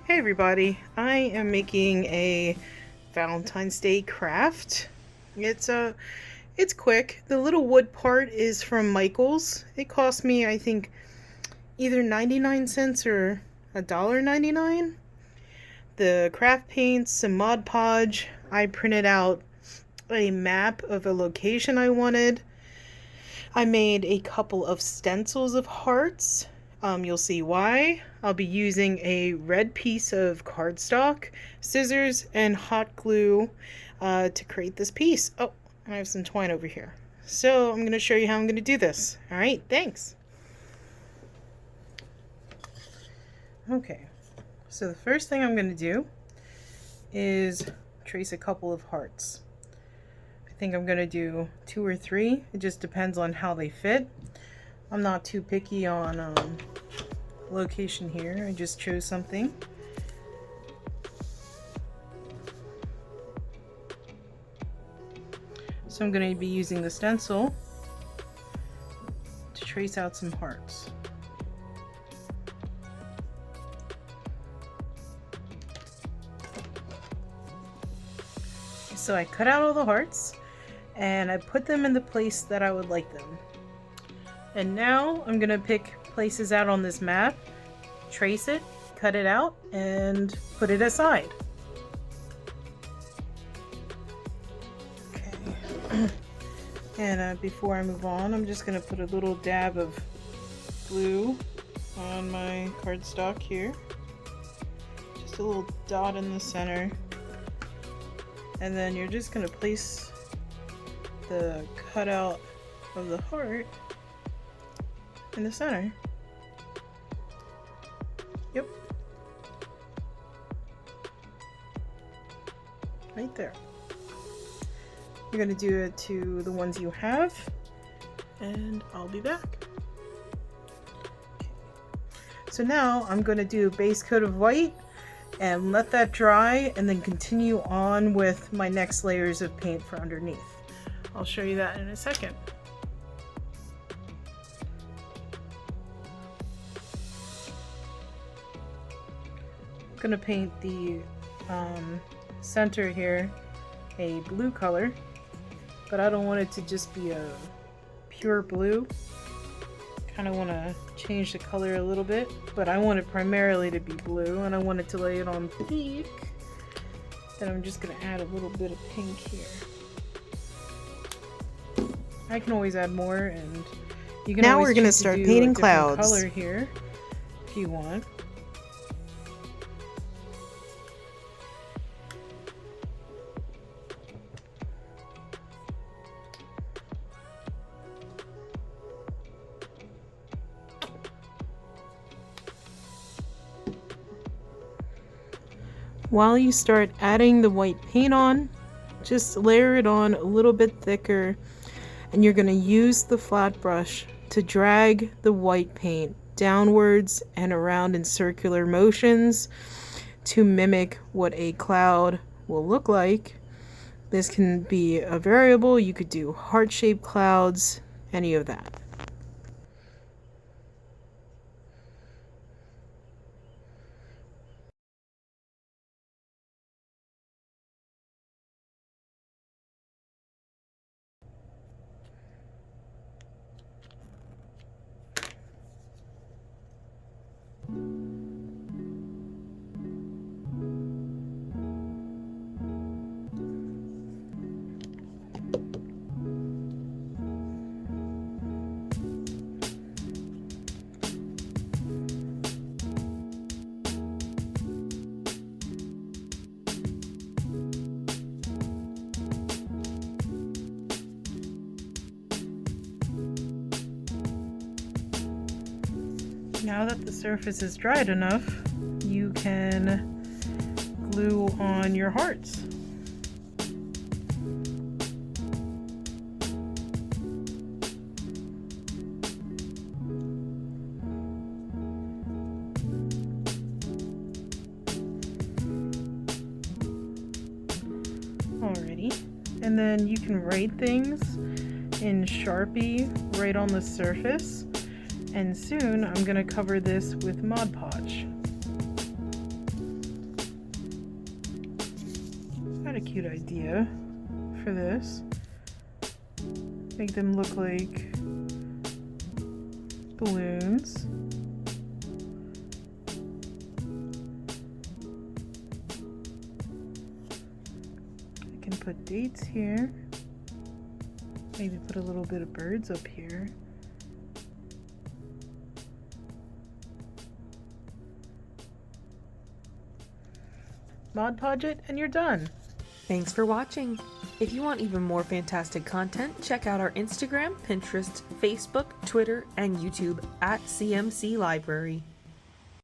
Hey everybody, I am making a Valentine's Day craft. It's quick. The little wood part is from Michael's. It cost me, I think, either 99 cents or $1.99. The craft paints, some Mod Podge. I printed out a map of a location I wanted. I made a couple of stencils of hearts. You'll see why. I'll be using a red piece of cardstock, scissors, and hot glue to create this piece. Oh, and I have some twine over here. So I'm going to show you how I'm going to do this. All right, thanks. Okay, so the first thing I'm going to do is trace a couple of hearts. I think I'm going to do 2 or 3. It just depends on how they fit. I'm not too picky on location here. I just chose something. So I'm going to be using the stencil to trace out some hearts. So I cut out all the hearts and I put them in the place that I would like them. And now I'm going to pick places out on this map, trace it, cut it out, and put it aside. Okay. And before I move on, I'm just going to put a little dab of glue on my cardstock here. Just a little dot in the center. And then you're just going to place the cutout of the heart in the center. Yep. Right there. You're going to do it to the ones you have, and I'll be back. Okay. So now I'm going to do a base coat of white and let that dry, and then continue on with my next layers of paint for underneath. I'll show you that in a second. I'm going to paint the center here a blue color, but I don't want it to just be a pure blue. Kind of want to change the color a little bit, but I want it primarily to be blue, and I want it to lay it on pink. Then I'm just going to add a little bit of pink here. I can always add more, and you can now always we're going to start painting clouds. Color here if you want. While you start adding the white paint on, just layer it on a little bit thicker, and you're going to use the flat brush to drag the white paint downwards and around in circular motions to mimic what a cloud will look like. This can be a variable. You could do heart-shaped clouds, any of that. Now that the surface is dried enough, you can glue on your hearts. Alrighty, and then you can write things in Sharpie right on the surface. And soon I'm going to cover this with Mod Podge. a cute idea for this. Make them look like balloons. I can put dates here. Maybe put a little bit of birds up here. Mod Podge it and you're done. Thanks for watching. If you want even more fantastic content, check out our Instagram, Pinterest, Facebook, Twitter, and YouTube at CMC Library.